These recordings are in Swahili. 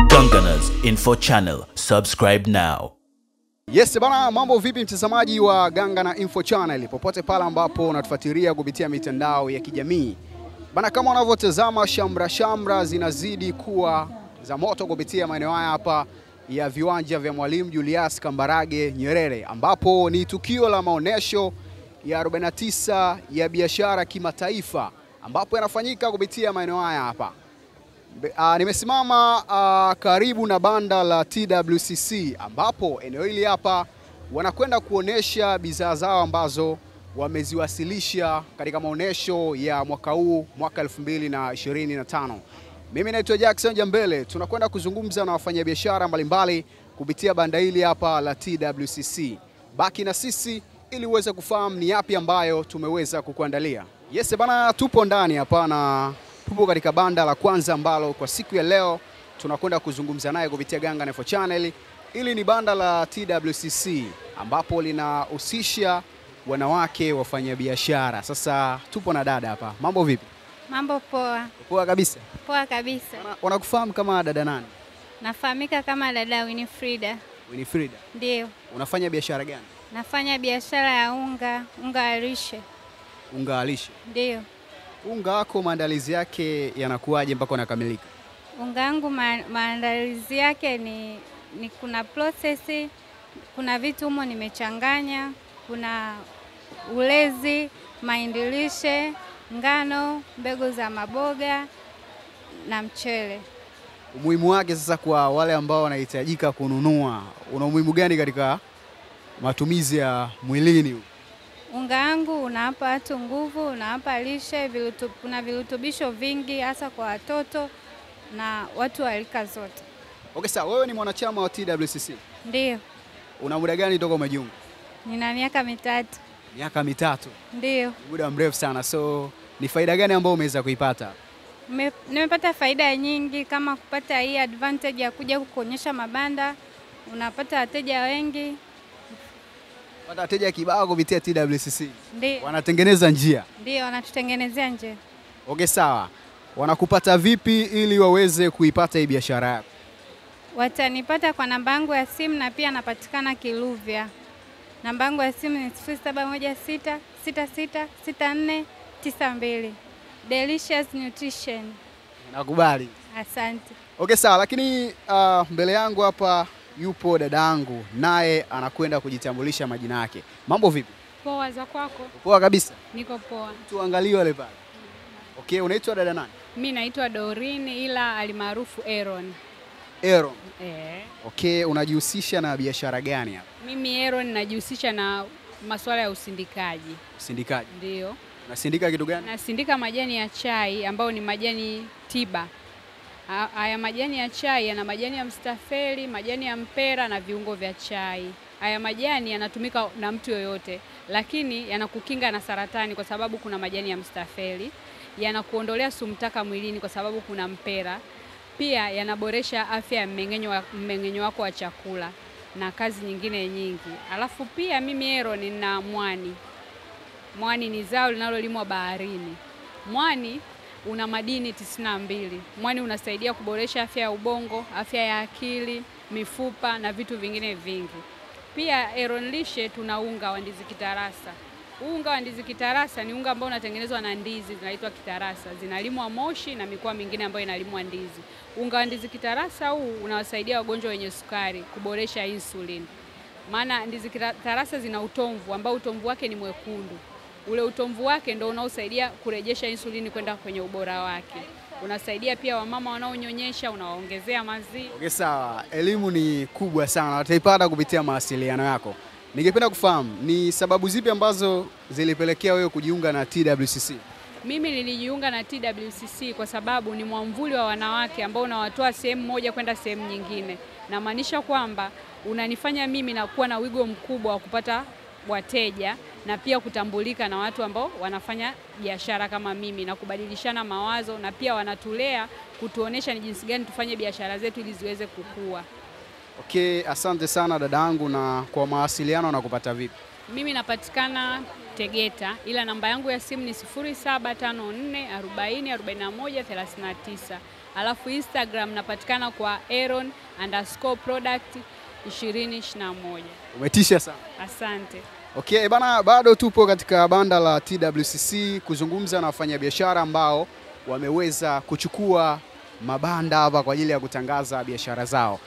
Gangana's Info Channel. Subscribe now. Yes bana, mambo vipi mtazamaji wa Gangana Info Channel popote pale ambapo unatufuatilia kupitia mitandao ya kijamii. Bana, kama unavyotazama shamra zinazidi kuwa za moto kupitia maeneo haya hapa ya viwanja vya Mwalimu Julius Kambarage Nyerere, ambapo ni tukio la maonesho ya 49 ya biashara kimataifa ambapo yanafanyika kupitia maeneo haya hapa. Nimesimama karibu na banda la TWCC ambapo eneo hili hapa wanakwenda kuonesha bidhaa zao ambazo wameziwasilisha katika maonesho ya mwaka huu, mwaka 2025. Mimi naitwa Jackson Jambele, tunakwenda kuzungumza na wafanyabiashara mbalimbali kupitia banda hili hapa la TWCC. Baki na sisi ili uweze kufahamu ni yapi ambayo tumeweza kukuandalia. Yes bana, tupo ndani hapa na tupo katika banda la kwanza ambalo kwa siku ya leo tunakwenda kuzungumza naye kupitia Gangana Info Channel. Ili ni banda la TWCC ambapo linahusisha wanawake wafanyabiashara. Sasa tupo na dada hapa. Mambo vipi? Mambo poa. Poa kabisa. Poa kabisa. Wanakufahamu kama dada nani? Nafahamika kama dada Winifrida. Winifrida. Ndio. Unafanya biashara gani? Nafanya biashara ya unga wa lishe. Unga wa lishe? Ndio. Unga wako maandalizi yake yanakuaje mpaka unakamilika? Unga wangu maandalizi yake ni kuna process, kuna vitu humo nimechanganya, kuna ulezi, mahindi lishe, ngano, mbegu za maboga na mchele. Umuhimu wake sasa kwa wale ambao wanahitajika kununua, una umuhimu gani katika matumizi ya mwilini? Unga wangu unawapa watu nguvu, unawapa lishe, kuna virutubisho vingi hasa kwa watoto na watu wa rika zote. Okay, sawa, wewe ni mwanachama wa TWCC? Ndio. Una muda gani toka umejiunga? Nina miaka 3. Miaka 3? Ndio. Muda mrefu sana. So, ni faida gani ambayo umeweza kuipata? Nimepata faida nyingi, kama kupata hii advantage ya kuja kuonyesha mabanda, unapata wateja wengi. Pata wateja kibao kupitia TWCC? Ndio. Wanatengeneza njia? Ndio, wanatutengenezea njia. Okay, sawa. Wanakupata vipi ili waweze kuipata hii biashara yako? Watanipata kwa namba yangu ya simu na pia napatikana Kiluvya. Namba yangu ya simu ni 0716666492. Delicious Nutrition. Nakubali. Asante. Okay, sawa, lakini mbele yangu hapa yupo dadangu, naye anakwenda kujitambulisha majina yake. Mambo vipi? Poa, za kwako? Poa kabisa. Niko poa. Tuangalie wale pale. Okay, unaitwa dada nani? Mimi naitwa Doreen ila alimaarufu Aaron. Aaron. Okay, unajihusisha na biashara gani hapa? Mimi Aaron najihusisha na masuala ya usindikaji. Usindikaji? Ndio. Unasindika kitu gani? Nasindika majani ya chai ambayo ni majani tiba. Haya majani ya chai yana majani ya mstafeli, majani ya mpera na viungo vya chai. Haya majani yanatumika na mtu yoyote, lakini yanakukinga na saratani kwa sababu kuna majani ya mstafeli, yanakuondolea sumtaka mwilini kwa sababu kuna mpera. Pia yanaboresha afya ya mmeng'enyo wako wa chakula na kazi nyingine nyingi. Alafu pia mimi Aaron nina mwani. Mwani ni zao linalolimwa baharini. Mwani una madini 92. Mwani unasaidia kuboresha afya ya ubongo, afya ya akili, mifupa na vitu vingine vingi. Pia Aaron lishe tuna unga wa ndizi kitarasa. Unga wa ndizi kitarasa ni unga ambao unatengenezwa na ndizi zinaitwa kitarasa. Zinalimwa Moshi na mikoa mingine ambayo inalimwa ndizi. Unga wa ndizi kitarasa huu unawasaidia wagonjwa wenye sukari kuboresha insulin. Maana ndizi kitarasa zina utomvu ambao utomvu wake ni mwekundu. Ule utomvu wake ndio unaosaidia kurejesha insulini kwenda kwenye ubora wake. Unasaidia pia wamama wanaonyonyesha, unawaongezea maziwa. Okay, sawa. Elimu ni kubwa sana. Utaipata kupitia mawasiliano yako. Ningependa kufahamu ni sababu zipi ambazo zilipelekea wewe kujiunga na TWCC? Mimi nilijiunga na TWCC kwa sababu ni mwamvuli wa wanawake ambao unawatoa sehemu moja kwenda sehemu nyingine. Na maanisha kwamba unanifanya mimi na kuwa na wigo mkubwa wa kupata wateja na pia kutambulika na watu ambao wanafanya biashara kama mimi na kubadilishana mawazo, na pia wanatulea kutuonesha ni jinsi gani tufanye biashara zetu ili ziweze kukua. Okay, asante sana dadangu. Na kwa mawasiliano na kupata vipi? Mimi napatikana Tegeta, ila namba yangu ya simu ni 0754404139. Alafu Instagram napatikana kwa Aaron_product2021. Umetisha sana. Asante. Okay, bana, bado tupo katika banda la TWCC kuzungumza na wafanyabiashara ambao wameweza kuchukua mabanda hapa kwa ajili ya kutangaza biashara zao.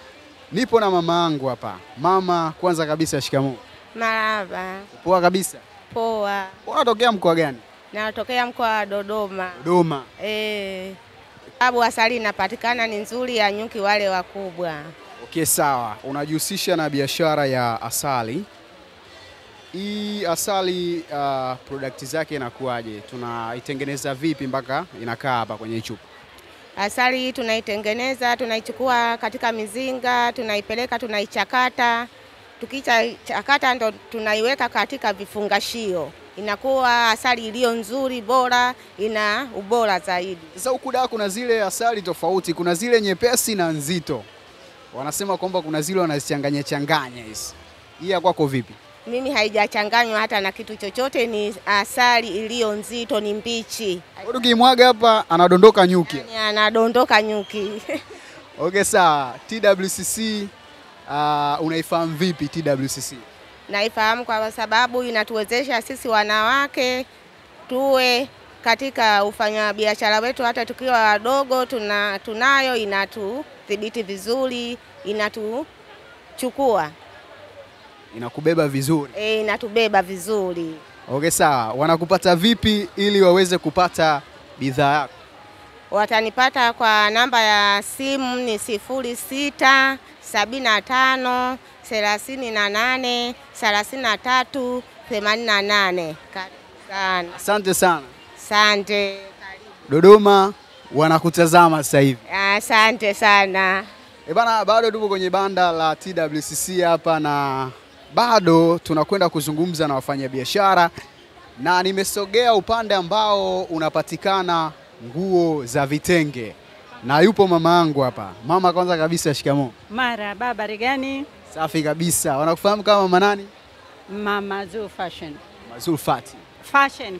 Nipo na mama yangu hapa. Mama, kwanza kabisa shikamoo. Marhaba. Poa kabisa. Poa. Unatokea mkoa gani? Natokea mkoa wa Dodoma. Dodoma. Sababu asali inapatikana ni nzuri ya nyuki wale wakubwa. Okay, sawa. Unajihusisha na biashara ya asali. Hii asali product zake inakuaje? Tunaitengeneza vipi mpaka inakaa hapa kwenye chupa? Asali tunaitengeneza, tunaichukua katika mizinga, tunaipeleka, tunaichakata. Tukichakata ndo tunaiweka katika vifungashio. Inakuwa asali iliyo nzuri, bora, ina ubora zaidi. Sasa huku da kuna zile asali tofauti, kuna zile nyepesi na nzito. Wanasema kwamba kuna zile wanazichanganya hizi. Hii ya kwako vipi? Mimi haijachanganywa hata na kitu chochote, ni asali iliyo nzito, ni mbichi. Ukimwaga hapa anadondoka nyuki. Yani anadondoka nyuki. Okay, sawa. TWCC unaifahamu vipi TWCC? Naifahamu kwa sababu inatuwezesha sisi wanawake tuwe katika ufanyabiashara wetu, hata tukiwa wadogo tunayo, inatudhibiti vizuri, inatuchukua. Inakubeba vizuri. Inatubeba vizuri. Okay, sawa. Wanakupata vipi ili waweze kupata bidhaa yako? Watanipata kwa namba ya simu ni 0675383388. Sana. Asante sana. Asante. Dodoma wanakutazama sasa hivi. Asante sana. Bana, bado tupo kwenye banda la TWCC hapa na bado tunakwenda kuzungumza na wafanyabiashara, na nimesogea upande ambao unapatikana nguo za vitenge na yupo mama yangu hapa. Mama, kwanza kabisa shikamoo. Marhaba, habari gani? Safi kabisa. Wanakufahamu kama mama nani? Mama Zul Fashion. Zul Fati. Fashion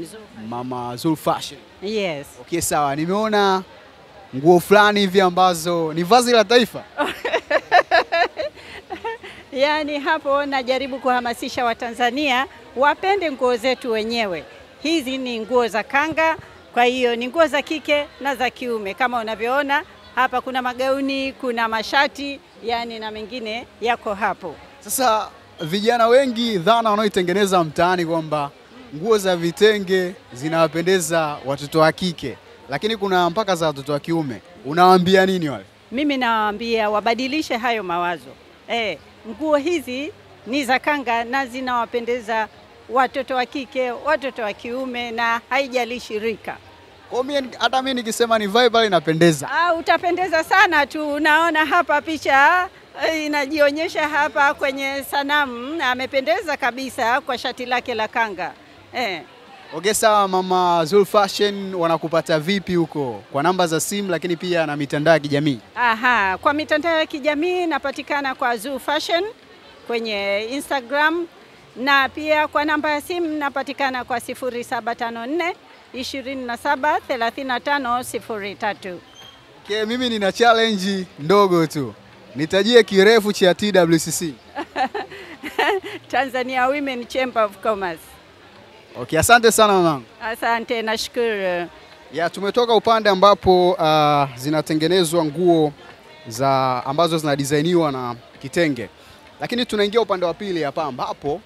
Zul. Mama Zul Fashion. Yes. Okay, sawa. Nimeona nguo fulani hivi ambazo ni vazi la taifa. Yaani hapo najaribu kuhamasisha Watanzania wapende nguo zetu wenyewe. Hizi ni nguo za kanga, kwa hiyo ni nguo za kike na za kiume. Kama unavyoona hapa kuna magauni, kuna mashati, yani na mengine yako hapo. Sasa vijana wengi dhana wanaoitengeneza mtaani kwamba nguo za vitenge zinawapendeza watoto wa kike, lakini kuna mpaka za watoto wa kiume. Unawaambia nini wale? Mimi nawaambia wabadilishe hayo mawazo. Nguo hizi ni za kanga na zinawapendeza watoto wa kike, watoto wa kiume na haijalishi rika. Kwa mimi hata mimi nikisema ni vibe pale inapendeza. Utapendeza sana tu. Unaona hapa picha inajionyesha hapa kwenye sanamu, amependeza kabisa kwa shati lake la kanga. Okay, sawa. Mama Zul Fashion wanakupata vipi huko? Kwa namba za simu lakini pia na mitandao ya kijamii? Kwa mitandao ya kijamii napatikana kwa Zul Fashion kwenye Instagram, na pia kwa namba ya simu napatikana kwa 0754273503. Okay, mimi nina challenge ndogo tu. Nitajie kirefu cha TWCC. Tanzania Women Chamber of Commerce. Okay, asante sana mamangu. Asante, nashukuru. Tumetoka upande ambapo zinatengenezwa nguo ambazo zinadesigniwa na kitenge. Lakini tunaingia upande wa pili hapa ambapo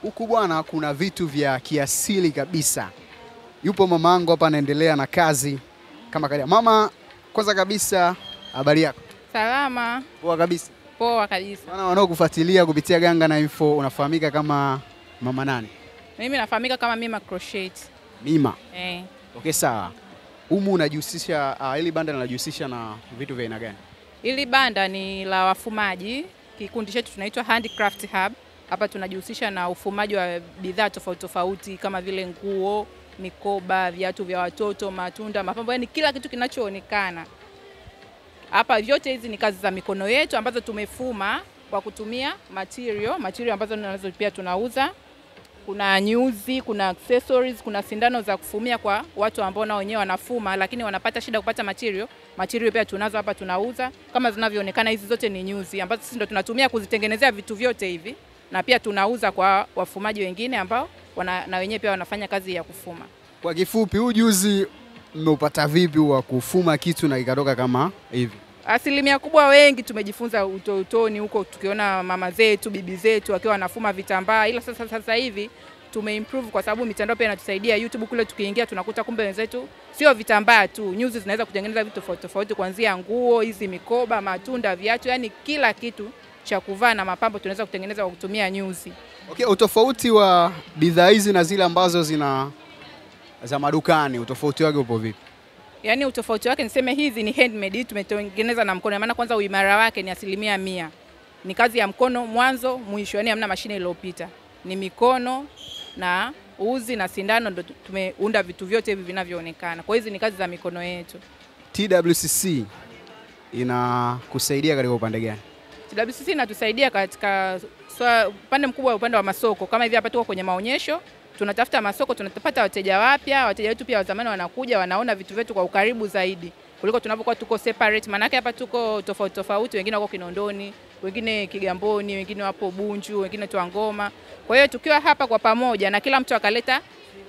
huku bwana kuna vitu vya kiasili kabisa. Yupo mamangu hapa anaendelea na kazi kama kawaida. Mama, kwanza kabisa habari yako? Salama. Poa kabisa. Poa kabisa. Wanaokufuatilia kupitia Ganga na Info, unafahamika kama mama nani? Mimi nafahamika kama Mima Crochet. Mima? Okay, sawa. Humu unajihusisha, hili banda linajihusisha na vitu vya aina gani? Hili banda ni la wafumaji. Kikundi chetu tunaitwa Handicraft Hub. Hapa tunajihusisha na ufumaji wa bidhaa tofauti tofauti kama vile nguo, mikoba, viatu vya watoto, matunda, mapambo, yani kila kitu kinachoonekana. Hapa vyote hizi ni kazi za mikono yetu ambazo tumefuma kwa kutumia material ambazo nazo pia tunauza. kuna nyuzi, kuna accessories, kuna sindano za kufumia kwa watu ambao nao wenyewe wanafuma lakini wanapata shida kupata material. Material pia tunazo hapa tunauza. Kama zinavyoonekana hizi zote ni nyuzi ambazo sisi ndo tunatumia kuzitengenezea vitu vyote hivi. Na pia tunauza kwa wafumaji wengine ambao na wenyewe pia wanafanya kazi ya kufuma. Kwa kifupi, ujuzi mmeupata vipi wa kufuma kitu na ikatoka kama hivi? Asilimia kubwa wengi tumejifunza utotoni huko, tukiona mama zetu, bibi zetu wakiwa wanafuma vitambaa, ila sasa hivi tumeimprove kwa sababu mitandao pia inatusaidia. YouTube kule tukiingia tunakuta kumbe wenzetu sio vitambaa tu, nyuzi zinaweza kutengeneza vitu tofauti tofauti, kuanzia nguo, hizi mikoba, matunda, viatu, yani kila kitu cha kuvaa na mapambo tunaweza kutengeneza kwa kutumia nyuzi. Okay, utofauti wa bidhaa hizi na zile ambazo za madukani, utofauti wake upo vipi? Yani utofauti wake niseme hizi ni handmade, tumetengeneza na mkono. Maana kwanza uimara wake ni 100%. Ni kazi ya mkono mwanzo mwisho, yani hamna mashine iliyopita. Ni mikono na uzi na sindano ndo tumeunda vitu vyote hivi vinavyoonekana. Kwa hizi ni kazi za mikono yetu. TWCC inakusaidia katika upande gani? TWCC inatusaidia katika upande mkubwa, upande wa masoko. Kama hivi hapa tuko kwenye maonyesho, tunatafuta masoko, tunapata wateja wapya. Wateja wetu pia wa zamani wanakuja, wanaona vitu vyetu kwa ukaribu zaidi kuliko tunapokuwa tuko separate. Maana hapa tuko tofauti tofauti, wengine wako Kinondoni, wengine Kigamboni, wengine wapo Bunju, wengine Twangoma. Kwa hiyo tukiwa hapa kwa pamoja na kila mtu akaleta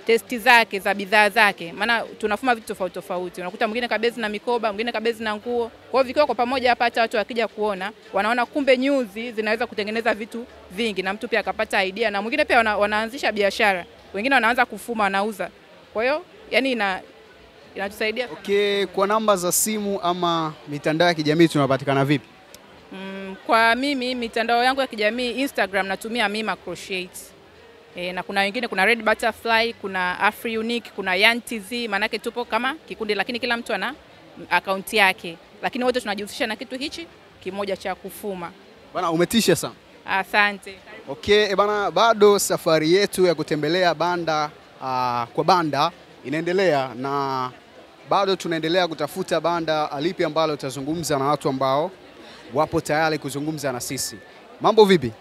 testi zake za bidhaa zake, maana tunafuma vitu tofauti tofauti. Unakuta mwingine kabezi na mikoba, mwingine kabezi na nguo. Kwa hiyo vikiwa kwa pamoja hapa, hata watu wakija kuona, wanaona kumbe nyuzi zinaweza kutengeneza vitu vingi, na mtu pia akapata idea, na mwingine pia wanaanzisha biashara. Wengine wanaanza kufuma, wanauza. Kwa hiyo yani inatusaidia. Okay, kwa namba za simu ama mitandao ya kijamii tunapatikana vipi? Kwa mimi mitandao yangu ya kijamii Instagram natumia Mima Crochet. Na kuna wengine, kuna Red Butterfly, kuna Afri Unique, kuna YanTZ. Manake tupo kama kikundi lakini kila mtu ana akaunti yake. Lakini wote tunajihusisha na kitu hichi kimoja cha kufuma. Bana, umetisha sana. Asante. Okay, bana, bado safari yetu ya kutembelea banda kwa banda inaendelea, na bado tunaendelea kutafuta banda alipi ambalo tutazungumza na watu ambao wapo tayari kuzungumza na sisi. Mambo vipi?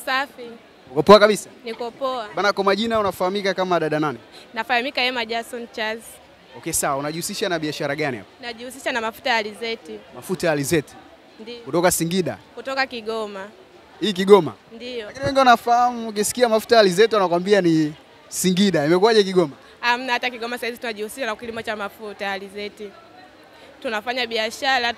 Safi. Uko poa kabisa? Niko poa. Bana, kwa majina unafahamika kama dada nani? Nafahamika Emma Jason Charles. Okay, sawa. Unajihusisha na biashara gani hapo? Najihusisha na mafuta ya alizeti. Mafuta ya alizeti? Ndiyo. Kutoka Singida? Kutoka Kigoma. Hii Kigoma? Ndiyo. Lakini wengi wanafahamu ukisikia mafuta ya alizeti wanakuambia ni Singida. Imekuwaje Kigoma? Hamna, hata Kigoma sasa tunajihusisha na kilimo cha mafuta ya alizeti. Tunafanya biashara,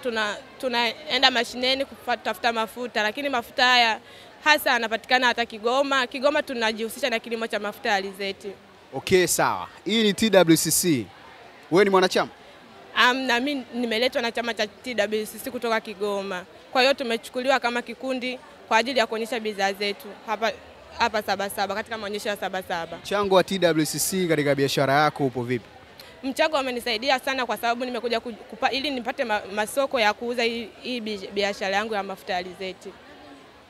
tunaenda mashineni kutafuta mafuta, lakini mafuta haya hasa yanapatikana hata Kigoma. Kigoma tunajihusisha na kilimo cha mafuta ya alizeti. Okay, sawa. Hii ni TWCC. Wewe ni mwanachama? Na mimi nimeletwa na chama cha TWCC kutoka Kigoma. Kwa hiyo tumechukuliwa kama kikundi kwa ajili ya kuonyesha bidhaa zetu hapa Sabasaba, katika maonyesho ya Sabasaba. Mchango wa TWCC katika biashara yako upo vipi? Mchango umenisaidia sana kwa sababu nimekuja ili nipate masoko ya kuuza hii biashara yangu ya mafuta ya alizeti.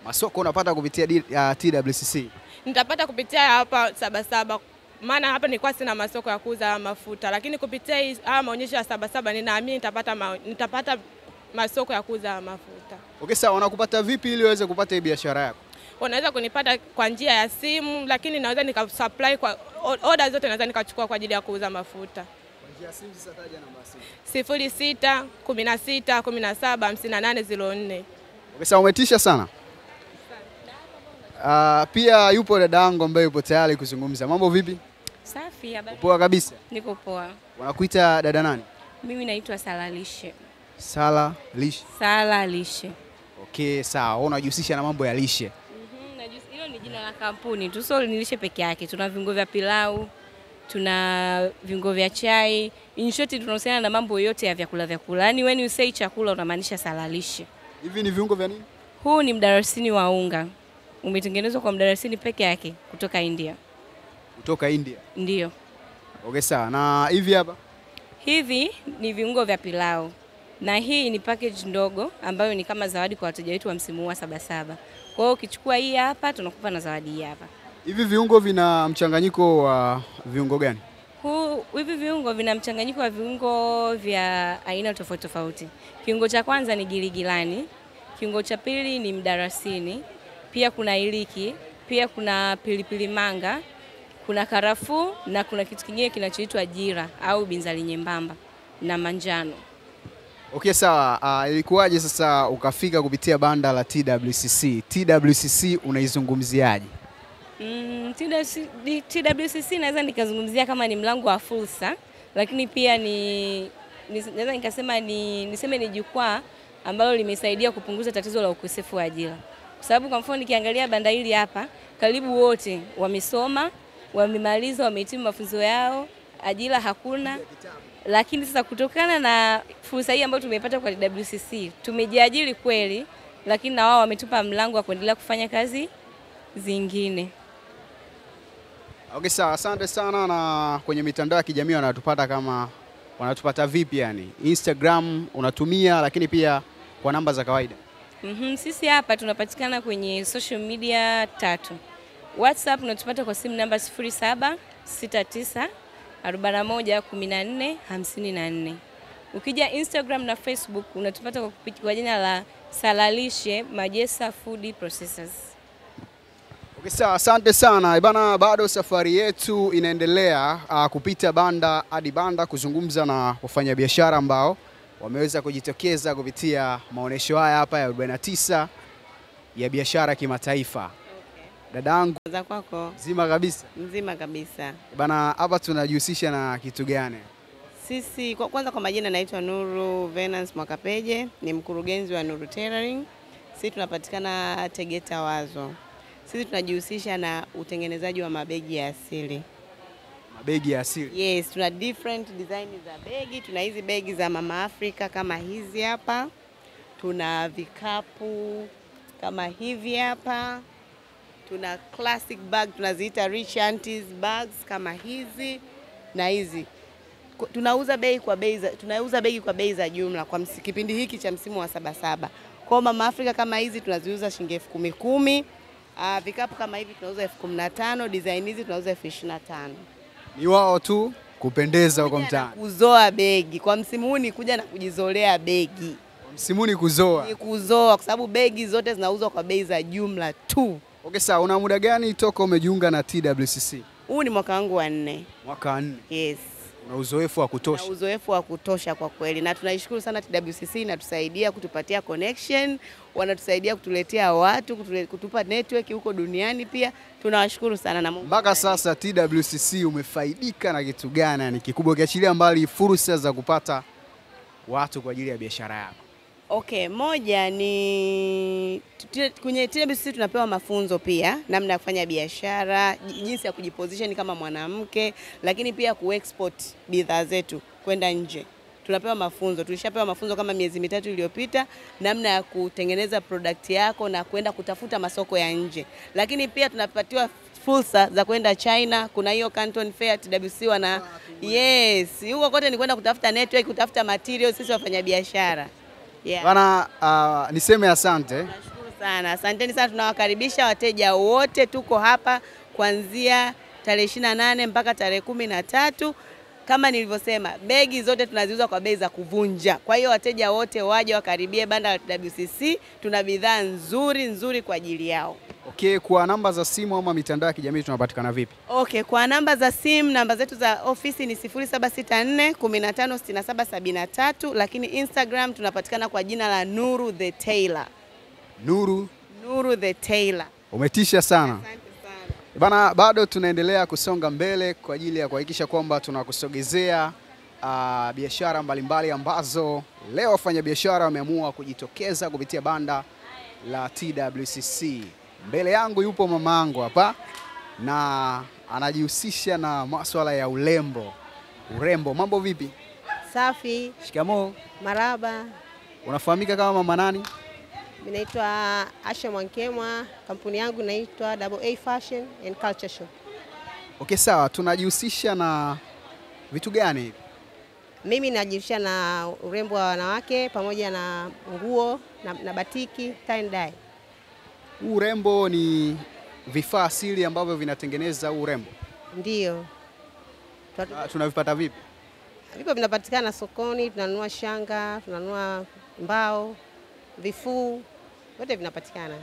Masoko unapata kupitia TWCC? Nitapata kupitia hapa Sabasaba. Maana hapa nilikuwa sina masoko ya kuuza mafuta, lakini kupitia maonyesho ya Sabasaba ninaamini nitapata masoko ya kuuza mafuta. Okay, sawa. Wanakupata vipi ili uweze kupata hii biashara yako? Wanaweza kunipata kwa njia ya simu, lakini naweza nikasupply kwa order zote, naweza nikachukua kwa ajili ya kuuza mafuta. Kwa njia ya simu sitaja namba simu. 06 16 17 5804. Okay, sawa, umetisha sana. Pia yupo dadangu ambaye yupo tayari kuzungumza. Mambo vipi? Safi, habari. Poa kabisa. Niko poa. Wanakuita dada nani? Mimi naitwa Sala Lishe. Sala Lishe. Sala Lishe. Okay, sawa. Wewe unajihusisha na mambo ya lishe? Hilo ni jina la kampuni tu, sio ni lishe peke yake. Tuna viungo vya pilau, tuna viungo vya chai. In short tunahusiana na mambo yote ya vyakula. Yaani when you say chakula unamaanisha Sala Lishe. Hivi ni viungo vya nini? Huu ni mdarasini wa unga. Umetengenezwa kwa mdarasini peke yake kutoka India. Kutoka India? Ndio. Okay, sawa. Na hivi hapa? Hivi ni viungo vya pilau. Na hii ni package ndogo ambayo ni kama zawadi kwa wateja wetu wa msimu wa Sabasaba. Kwa hiyo ukichukua hii hapa tunakupa na zawadi hii hapa. Hivi viungo vina mchanganyiko wa viungo gani? Hivi viungo vina mchanganyiko wa viungo vya aina tofauti tofauti. Kiungo cha kwanza ni giligilani, kiungo cha pili ni mdarasini, pia kuna iliki, pia kuna pilipili manga, kuna karafuu na kuna kitu kingine kinachoitwa jira au binzari nyembamba na manjano. Okay, sawa. Ilikuwaje sasa ukafika kupitia banda la TWCC? TWCC unaizungumziaje? TWCC naweza nikazungumzia kama ni mlango wa fursa, lakini pia naweza nikasema niseme ni jukwaa ambalo limesaidia kupunguza tatizo la ukosefu wa ajira. Kwa sababu kwa mfano nikiangalia banda hili hapa, karibu wote wamesoma, wamemaliza, wamehitimu mafunzo yao, ajira hakuna. Lakini sasa kutokana na fursa hii ambayo tumepata kwa TWCC, tumejiajiri kweli, lakini na wao wametupa mlango wa kuendelea kufanya kazi zingine. Okay, sawa. Asante sana. Na kwenye mitandao ya kijamii wanatupata vipi yani? Instagram unatumia, lakini pia kwa namba za kawaida? Sisi hapa tunapatikana kwenye social media 3. WhatsApp unatupata kwa simu namba 0769411454. Ukija Instagram na Facebook unatupata kwa jina la Salalishe Majesa Food Processors. Okay, sawa. Asante sana. Bana, bado safari yetu inaendelea kupita banda hadi banda kuzungumza na wafanyabiashara ambao wameweza kujitokeza kupitia maonesho haya hapa ya 49 ya biashara kimataifa. Okay. Dadangu, za kwako? Nzima kabisa. Nzima kabisa. Bana, hapa tunajihusisha na kitu gani? Sisi kwanza kwa majina naitwa Nuru Venance Mwakapeje, ni mkurugenzi wa Nuru Tailoring. Sisi tunapatikana Tegeta Wazo. Sisi tunajihusisha na utengenezaji wa mabegi ya asili. Mabegi ya asili? Yes, tuna different design za begi. Tuna hizi begi za Mama Africa kama hizi hapa. Tuna vikapu kama hivi hapa. Tuna classic bag, tunaziita rich aunties bags kama hizi na hizi. Tunauza begi kwa bei za jumla kwa kipindi hiki cha msimu wa 77. Kwa Mama Africa kama hizi tunaziuza shilingi 10,000. Vikapu kama hivi tunauza 15,000, design hizi tunauza 25,000. Ni wao tu kupendeza huko mtaani. Kuzoa begi. Kwa msimu huu ni kuja na kujizolea begi. Msimu ni kuzoa. Ni kuzoa kwa sababu begi zote zinauzwa kwa bei za jumla tu. Okay, sawa. Una muda gani toka umejiunga na TWCC? Huu ni mwaka wangu wa 4. Mwaka 4? Yes. Una uzoefu wa kutosha? Na uzoefu wa kutosha kwa kweli. Na tunaishukuru sana TWCC, inatusaidia kutupatia connection, wanatusaidia kutuletea watu, kutupa network huko duniani pia. Tunawashukuru sana na Mungu. Mpaka sasa TWCC umefaidika na kitu gani yani kikubwa kiachilia mbali fursa za kupata watu kwa ajili ya biashara yako? Okay, moja ni kwenye TWCC tunapewa mafunzo pia namna ya kufanya biashara, jinsi ya kujiposition kama mwanamke, lakini pia kuexport bidhaa zetu kwenda nje. Tunapewa mafunzo, tulishapewa mafunzo kama miezi 3 iliyopita namna ya kutengeneza product yako na kwenda kutafuta masoko ya nje. Lakini pia tunapatiwa fursa za kwenda China, kuna hiyo Canton Fair TWCC wana yes, huko kote ni kwenda kutafuta network, kutafuta materials sisi wafanya biashara. Yeah. Bana, niseme asante. Nashukuru sana. Asanteni sana, tunawakaribisha wateja wote, tuko hapa kuanzia tarehe 28 mpaka tarehe 13. Kama nilivyosema, begi zote tunaziuza kwa bei za kuvunja. Kwa hiyo wateja wote waje wakaribie banda la TWCC, tuna bidhaa nzuri kwa ajili yao. Okay, kwa namba za simu ama mitandao ya kijamii tunapatikana vipi? Okay, kwa namba za simu, namba zetu za ofisi ni 0764156773, lakini Instagram tunapatikana kwa jina la Nuru the Tailor. Nuru the Tailor. Umetisha sana. Asante sana. Bana, bado tunaendelea kusonga mbele kwa ajili ya kuhakikisha kwamba tunakusogezea biashara mbalimbali ambazo leo wafanyabiashara wameamua kujitokeza kupitia banda la TWCC. Mbele yangu yupo mamangu hapa na anajihusisha na masuala ya urembo. Mambo vipi? Safi. Shikamoo. Maraba. Unafahamika kama mama nani? Mimi naitwa Asha Mwankemwa, kampuni yangu inaitwa AA Fashion and Culture Shop. Okay, sawa. Tunajihusisha na vitu gani hivi? Mimi najihusisha na urembo wa wanawake pamoja na nguo na batiki, tie and dye. Urembo ni vifaa asili ambavyo vinatengeneza urembo? Ndio. Tunavipata vipi? Vipo vinapatikana sokoni, tunanunua shanga, tunanunua mbao, vifuu, vyote vinapatikana.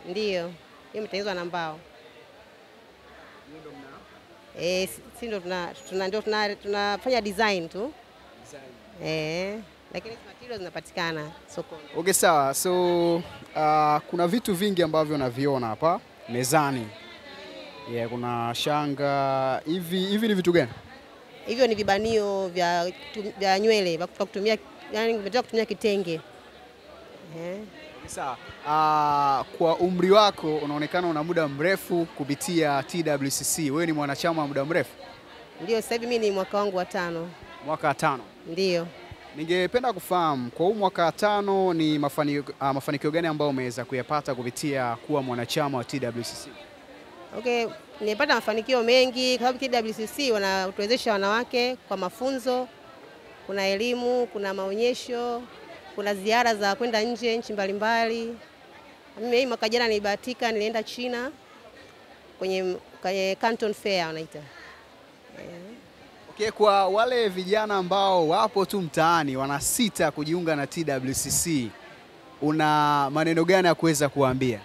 Ndio. Hiyo imetengenezwa na mbao. Si ndo tunafanya design tu. Lakini materials zinapatikana sokoni. Okay, sawa. So kuna vitu vingi ambavyo naviona hapa mezani. Kuna shanga. Hivi ni vitu gani? Hivyo ni vibanio vya nywele vya kutumia, yani vinataka kutumia kitenge. Sawa. Kwa umri wako unaonekana una muda mrefu kupitia TWCC. Wewe ni mwanachama wa muda mrefu? Ndio, sasa hivi mimi ni mwaka wangu wa 5. Mwaka wa 5. Ndio. Ningependa kufahamu kwa huu mwaka wa 5 ni mafanikio gani ambayo umeweza kuyapata kupitia kuwa mwanachama wa TWCC? Okay, nimepata mafanikio mengi kwa sababu TWCC wanatuwezesha wanawake kwa mafunzo, kuna elimu, kuna maonyesho, kuna ziara za kwenda nje, nchi mbalimbali. Mimi mwaka jana nilibahatika nilienda China kwenye Canton Fair wanaita. Okay, kwa wale vijana ambao wapo tu mtaani wanasita kujiunga na TWCC, una maneno gani ya kuweza kuambia?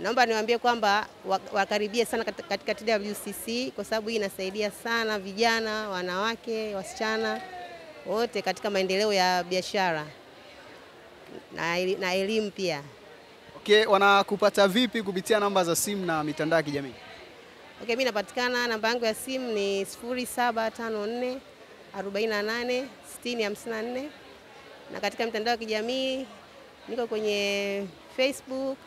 Naomba niwaambie kwamba wakaribie sana katika TWCC kwa sababu hii inasaidia sana vijana, wanawake, wasichana wote katika maendeleo ya biashara na elimu pia. Okay, wanakupata vipi kupitia namba za simu na mitandao ya kijamii? Okay, mimi napatikana, namba yangu ya simu ni 0754 48 60 54, na katika mitandao ya kijamii niko kwenye Facebook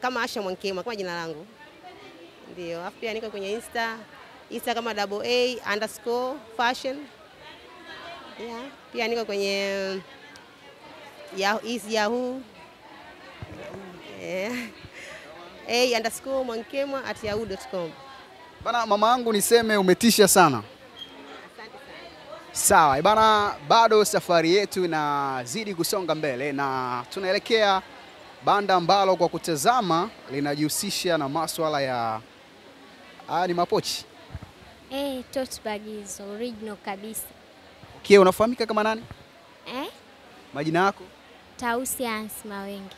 kama Asha Mwankemwa kama jina langu. Ndio, afu pia niko kwenye Insta kama AA_fashion. Pia niko kwenye Yahoo A_Mwankemwa@yahoo.com. Bana, mama yangu niseme umetisha sana. Sawa, bana, bado safari yetu inazidi kusonga mbele na tunaelekea banda ambalo kwa kutazama linajihusisha na masuala ya ni mapochi. Tote bag hizo original kabisa. Okay, unafahamika kama nani? Majina yako? Tausi Hans Mawengi.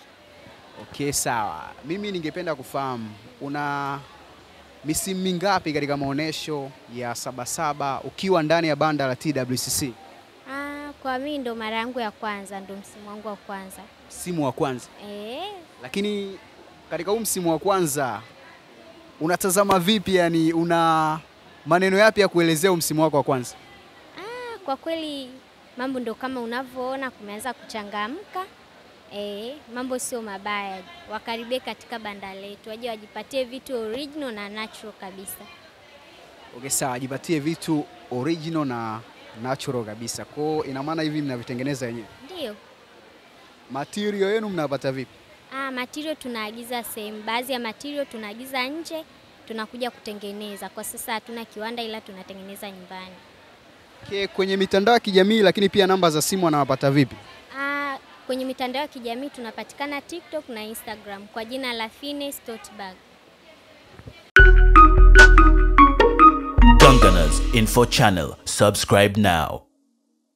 Okay, sawa. Mimi ningependa kufahamu una misimu mingapi katika maonesho ya Sabasaba ukiwa ndani ya banda la TWCC? Kwa mimi ndo mara yangu ya kwanza, ndo msimu wangu wa kwanza. Msimu wa kwanza? Lakini katika huu msimu wa kwanza unatazama vipi, yani una maneno yapi ya kuelezea msimu wako wa kwanza? Kwa kweli mambo ndo kama unavyoona kumeanza kuchangamka. Mambo sio mabaya. Wakaribie katika banda letu, waje wajipatie vitu original na natural kabisa. Okay, sawa, wajipatie vitu original na natural kabisa. Kwa ina maana hivi mnavitengeneza wenyewe? Ndio. Material yenu mnapata vipi? Material tunaagiza sehemu. Baadhi ya material tunaagiza nje, tunakuja kutengeneza. Kwa sasa hatuna kiwanda ila tunatengeneza nyumbani. Okay, kwenye mitandao ya kijamii lakini pia namba za simu wanawapata vipi? Kwenye mitandao ya kijamii tunapatikana TikTok na Instagram kwa jina la Finesse Tote Bag. Gonganas Info Channel, subscribe now.